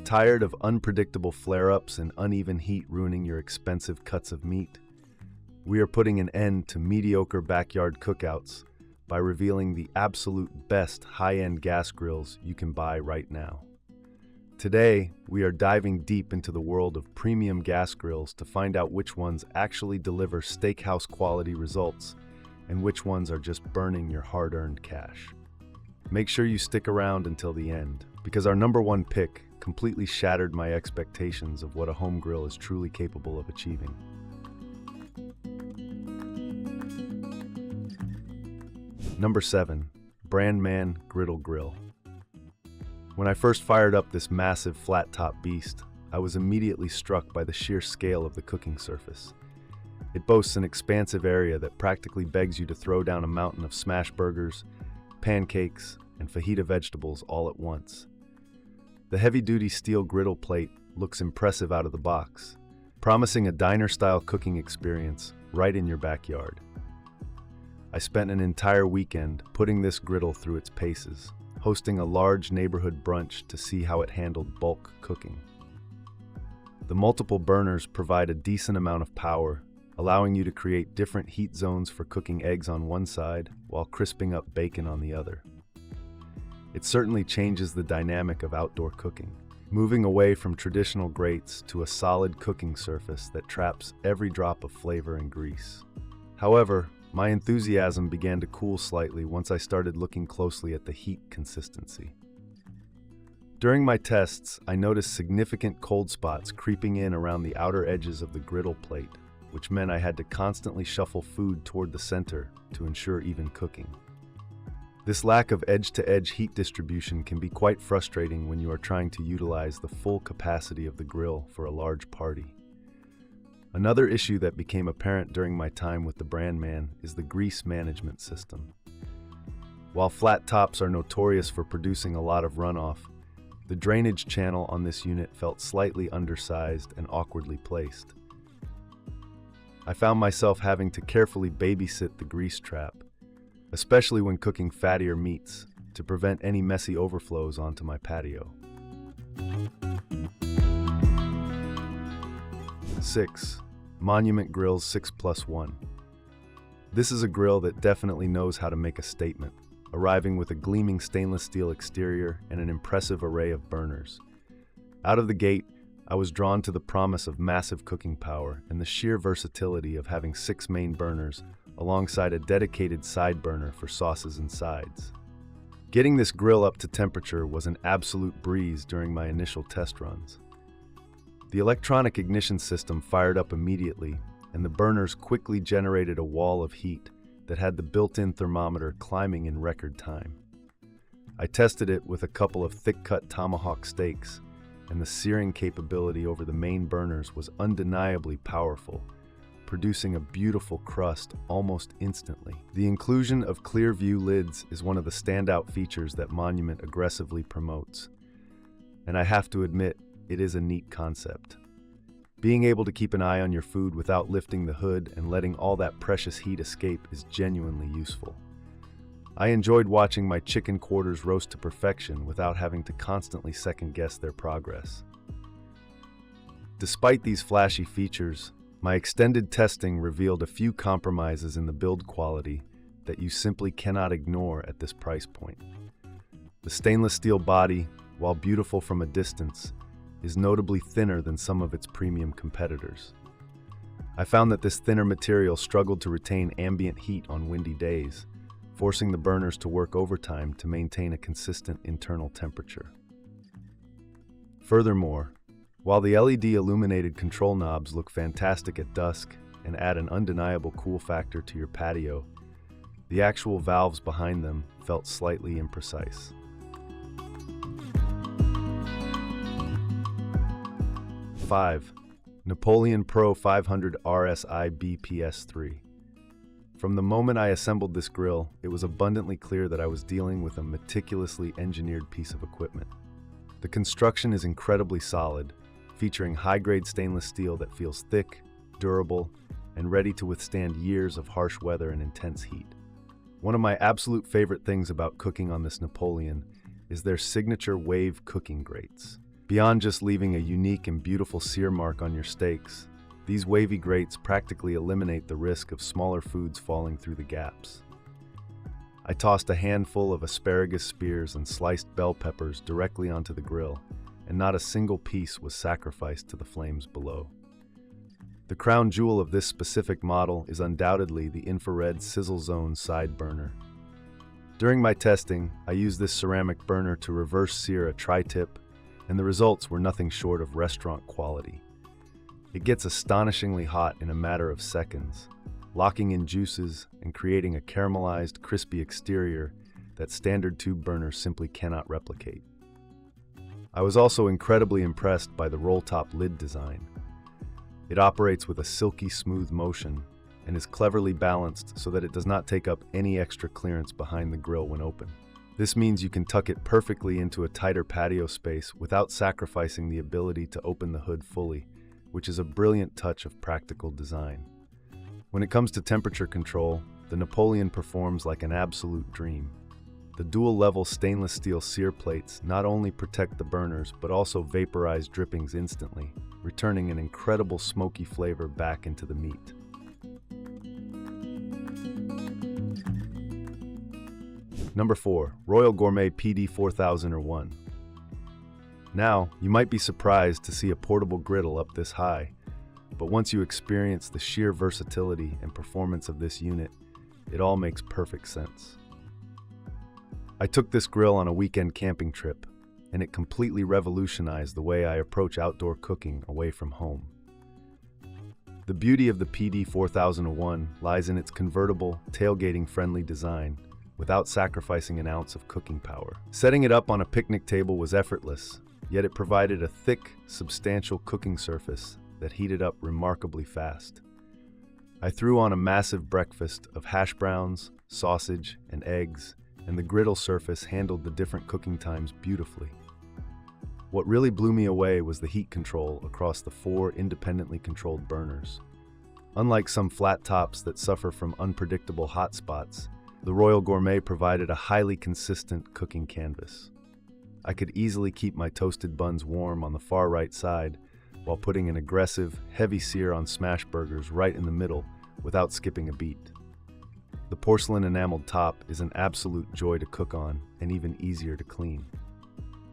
Tired of unpredictable flare-ups and uneven heat ruining your expensive cuts of meat? We are putting an end to mediocre backyard cookouts by revealing the absolute best high-end gas grills you can buy right now. Today, we are diving deep into the world of premium gas grills to find out which ones actually deliver steakhouse quality results and which ones are just burning your hard-earned cash. Make sure you stick around until the end, because our number one pick completely shattered my expectations of what a home grill is truly capable of achieving. Number 7. Brandman Griddle Grill. When I first fired up this massive flat-top beast, I was immediately struck by the sheer scale of the cooking surface. It boasts an expansive area that practically begs you to throw down a mountain of smash burgers, pancakes, and fajita vegetables all at once. The heavy-duty steel griddle plate looks impressive out of the box, promising a diner-style cooking experience right in your backyard. I spent an entire weekend putting this griddle through its paces, hosting a large neighborhood brunch to see how it handled bulk cooking. The multiple burners provide a decent amount of power, allowing you to create different heat zones for cooking eggs on one side while crisping up bacon on the other. It certainly changes the dynamic of outdoor cooking, moving away from traditional grates to a solid cooking surface that traps every drop of flavor and grease. However, my enthusiasm began to cool slightly once I started looking closely at the heat consistency. During my tests, I noticed significant cold spots creeping in around the outer edges of the griddle plate, which meant I had to constantly shuffle food toward the center to ensure even cooking. This lack of edge-to-edge heat distribution can be quite frustrating when you are trying to utilize the full capacity of the grill for a large party. Another issue that became apparent during my time with the Brandman is the grease management system. While flat tops are notorious for producing a lot of runoff, the drainage channel on this unit felt slightly undersized and awkwardly placed. I found myself having to carefully babysit the grease trap, especially when cooking fattier meats, to prevent any messy overflows onto my patio. 6. Monument Grill's 6+1. This is a grill that definitely knows how to make a statement, arriving with a gleaming stainless steel exterior and an impressive array of burners. Out of the gate, I was drawn to the promise of massive cooking power and the sheer versatility of having 6 main burners alongside a dedicated side burner for sauces and sides. Getting this grill up to temperature was an absolute breeze during my initial test runs. The electronic ignition system fired up immediately, and the burners quickly generated a wall of heat that had the built-in thermometer climbing in record time. I tested it with a couple of thick-cut tomahawk steaks, and the searing capability over the main burners was undeniably powerful, producing a beautiful crust almost instantly. The inclusion of clear view lids is one of the standout features that Monument aggressively promotes, and I have to admit, it is a neat concept. Being able to keep an eye on your food without lifting the hood and letting all that precious heat escape is genuinely useful. I enjoyed watching my chicken quarters roast to perfection without having to constantly second-guess their progress. Despite these flashy features, my extended testing revealed a few compromises in the build quality that you simply cannot ignore at this price point. The stainless steel body, while beautiful from a distance, is notably thinner than some of its premium competitors. I found that this thinner material struggled to retain ambient heat on windy days, forcing the burners to work overtime to maintain a consistent internal temperature. Furthermore, while the LED illuminated control knobs look fantastic at dusk and add an undeniable cool factor to your patio, the actual valves behind them felt slightly imprecise. 5. Napoleon PRO500RSIBPSS-3. From the moment I assembled this grill, it was abundantly clear that I was dealing with a meticulously engineered piece of equipment. The construction is incredibly solid, featuring high-grade stainless steel that feels thick, durable, and ready to withstand years of harsh weather and intense heat. One of my absolute favorite things about cooking on this Napoleon is their signature wave cooking grates. Beyond just leaving a unique and beautiful sear mark on your steaks, these wavy grates practically eliminate the risk of smaller foods falling through the gaps. I tossed a handful of asparagus spears and sliced bell peppers directly onto the grill, and not a single piece was sacrificed to the flames below. The crown jewel of this specific model is undoubtedly the infrared sizzle zone side burner. During my testing, I used this ceramic burner to reverse sear a tri-tip, and the results were nothing short of restaurant quality. It gets astonishingly hot in a matter of seconds, locking in juices and creating a caramelized, crispy exterior that standard tube burners simply cannot replicate. I was also incredibly impressed by the roll-top lid design. It operates with a silky smooth motion and is cleverly balanced so that it does not take up any extra clearance behind the grill when open. This means you can tuck it perfectly into a tighter patio space without sacrificing the ability to open the hood fully, which is a brilliant touch of practical design. When it comes to temperature control, the Napoleon performs like an absolute dream. The dual-level stainless steel sear plates not only protect the burners but also vaporize drippings instantly, returning an incredible smoky flavor back into the meat. Number 4. Royal Gourmet PD4001. Now, you might be surprised to see a portable griddle up this high, but once you experience the sheer versatility and performance of this unit, it all makes perfect sense. I took this grill on a weekend camping trip, and it completely revolutionized the way I approach outdoor cooking away from home. The beauty of the PD4001 lies in its convertible, tailgating-friendly design, without sacrificing an ounce of cooking power. Setting it up on a picnic table was effortless, yet it provided a thick, substantial cooking surface that heated up remarkably fast. I threw on a massive breakfast of hash browns, sausage, and eggs, and the griddle surface handled the different cooking times beautifully. What really blew me away was the heat control across the 4 independently controlled burners. Unlike some flat tops that suffer from unpredictable hot spots, the Royal Gourmet provided a highly consistent cooking canvas. I could easily keep my toasted buns warm on the far right side while putting an aggressive, heavy sear on smash burgers right in the middle without skipping a beat. The porcelain enameled top is an absolute joy to cook on and even easier to clean.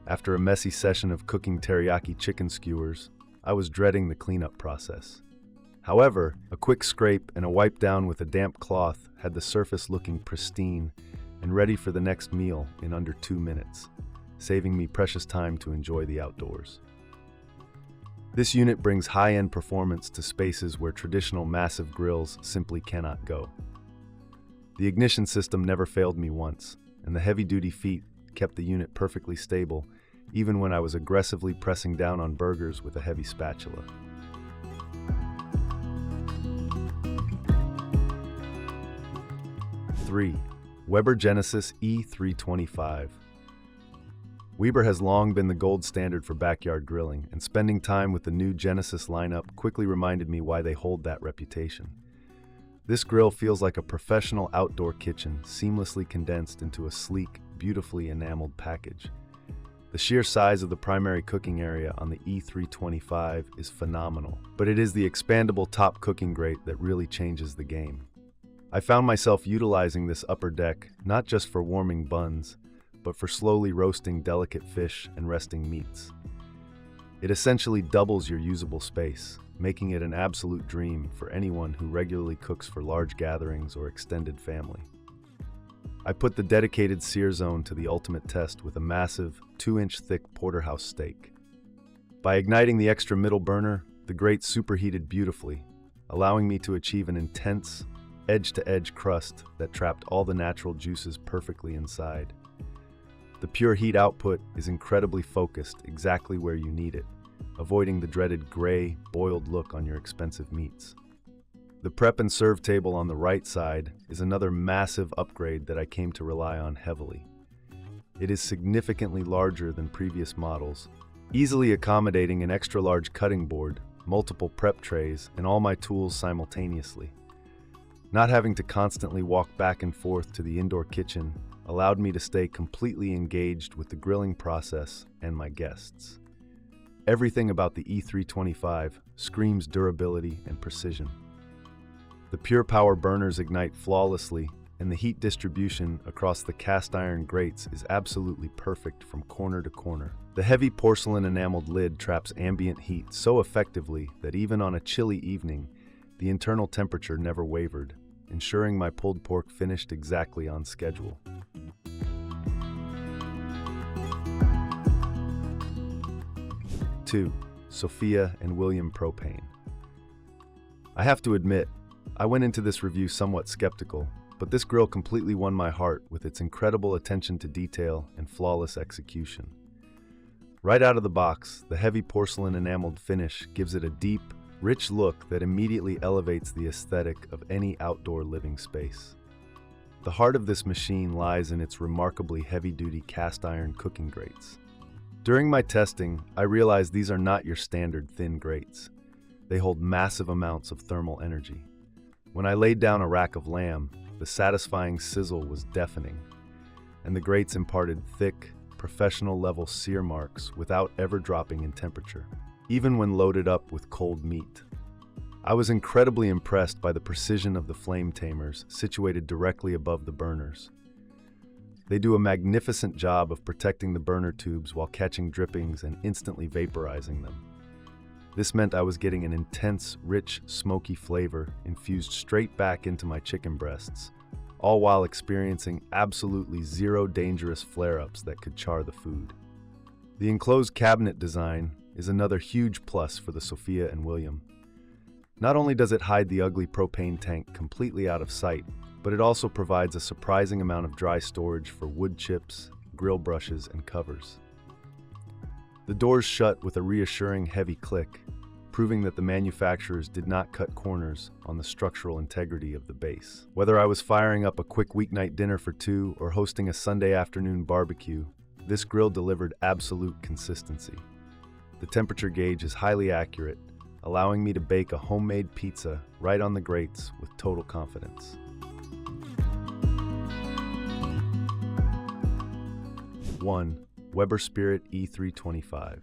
After a messy session of cooking teriyaki chicken skewers, I was dreading the cleanup process. However, a quick scrape and a wipe down with a damp cloth had the surface looking pristine and ready for the next meal in under 2 minutes, saving me precious time to enjoy the outdoors. This unit brings high-end performance to spaces where traditional massive grills simply cannot go. The ignition system never failed me once, and the heavy-duty feet kept the unit perfectly stable, even when I was aggressively pressing down on burgers with a heavy spatula. Three, Weber Genesis E325. Weber has long been the gold standard for backyard grilling, and spending time with the new Genesis lineup quickly reminded me why they hold that reputation. This grill feels like a professional outdoor kitchen, seamlessly condensed into a sleek, beautifully enameled package. The sheer size of the primary cooking area on the E325 is phenomenal, but it is the expandable top cooking grate that really changes the game. I found myself utilizing this upper deck not just for warming buns, but for slowly roasting delicate fish and resting meats. It essentially doubles your usable space, making it an absolute dream for anyone who regularly cooks for large gatherings or extended family. I put the dedicated sear zone to the ultimate test with a massive 2-inch thick porterhouse steak. By igniting the extra middle burner, the grate superheated beautifully, allowing me to achieve an intense, edge-to-edge crust that trapped all the natural juices perfectly inside. The pure heat output is incredibly focused exactly where you need it, avoiding the dreaded gray, boiled look on your expensive meats. The prep and serve table on the right side is another massive upgrade that I came to rely on heavily. It is significantly larger than previous models, easily accommodating an extra-large cutting board, multiple prep trays, and all my tools simultaneously. Not having to constantly walk back and forth to the indoor kitchen allowed me to stay completely engaged with the grilling process and my guests. Everything about the E325 screams durability and precision. The pure power burners ignite flawlessly, and the heat distribution across the cast iron grates is absolutely perfect from corner to corner. The heavy porcelain enameled lid traps ambient heat so effectively that even on a chilly evening, the internal temperature never wavered, ensuring my pulled pork finished exactly on schedule. 2. Sophia and William Propane. I have to admit, I went into this review somewhat skeptical, but this grill completely won my heart with its incredible attention to detail and flawless execution. Right out of the box, the heavy porcelain enameled finish gives it a deep, rich look that immediately elevates the aesthetic of any outdoor living space. The heart of this machine lies in its remarkably heavy-duty cast iron cooking grates. During my testing, I realized these are not your standard thin grates. They hold massive amounts of thermal energy. When I laid down a rack of lamb, the satisfying sizzle was deafening, and the grates imparted thick, professional-level sear marks without ever dropping in temperature, even when loaded up with cold meat. I was incredibly impressed by the precision of the flame tamers situated directly above the burners. They do a magnificent job of protecting the burner tubes while catching drippings and instantly vaporizing them. This meant I was getting an intense, rich, smoky flavor infused straight back into my chicken breasts, all while experiencing absolutely zero dangerous flare-ups that could char the food. The enclosed cabinet design is another huge plus for the Sophia and William. Not only does it hide the ugly propane tank completely out of sight, but it also provides a surprising amount of dry storage for wood chips, grill brushes, and covers. The doors shut with a reassuring heavy click, proving that the manufacturers did not cut corners on the structural integrity of the base. Whether I was firing up a quick weeknight dinner for two or hosting a Sunday afternoon barbecue, this grill delivered absolute consistency. The temperature gauge is highly accurate, allowing me to bake a homemade pizza right on the grates with total confidence. 1. Weber Spirit E325.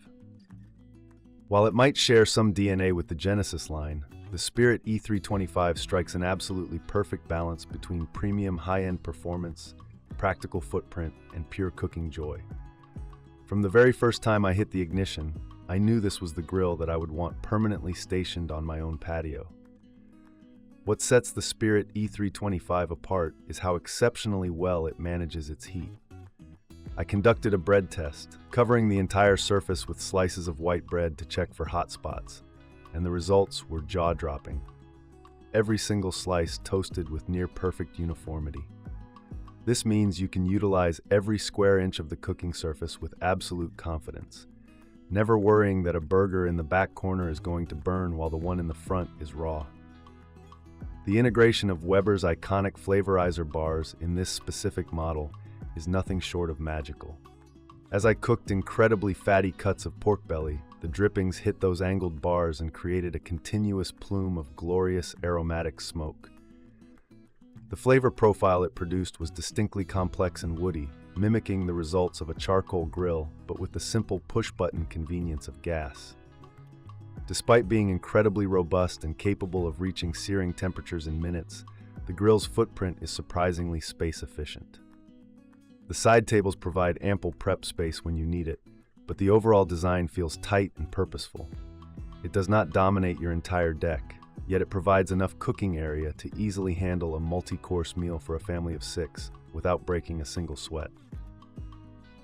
While it might share some DNA with the Genesis line, the Spirit E325 strikes an absolutely perfect balance between premium high-end performance, practical footprint, and pure cooking joy. From the very first time I hit the ignition, I knew this was the grill that I would want permanently stationed on my own patio. What sets the Spirit E325 apart is how exceptionally well it manages its heat. I conducted a bread test, covering the entire surface with slices of white bread to check for hot spots, and the results were jaw-dropping. Every single slice toasted with near-perfect uniformity. This means you can utilize every square inch of the cooking surface with absolute confidence, never worrying that a burger in the back corner is going to burn while the one in the front is raw. The integration of Weber's iconic flavorizer bars in this specific model is nothing short of magical. As I cooked incredibly fatty cuts of pork belly, the drippings hit those angled bars and created a continuous plume of glorious aromatic smoke. The flavor profile it produced was distinctly complex and woody, mimicking the results of a charcoal grill, but with the simple push-button convenience of gas. Despite being incredibly robust and capable of reaching searing temperatures in minutes, the grill's footprint is surprisingly space-efficient. The side tables provide ample prep space when you need it, but the overall design feels tight and purposeful. It does not dominate your entire deck, yet it provides enough cooking area to easily handle a multi-course meal for a family of 6 without breaking a single sweat.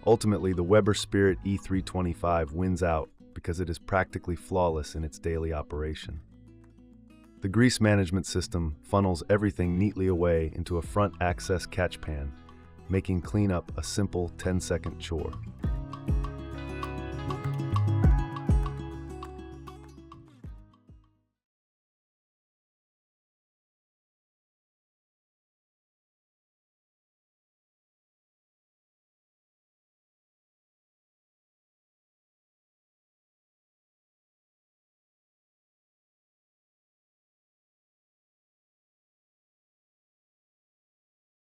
Ultimately, the Weber Spirit E325 wins out because it is practically flawless in its daily operation. The grease management system funnels everything neatly away into a front access catch pan, making cleanup a simple 10-second chore.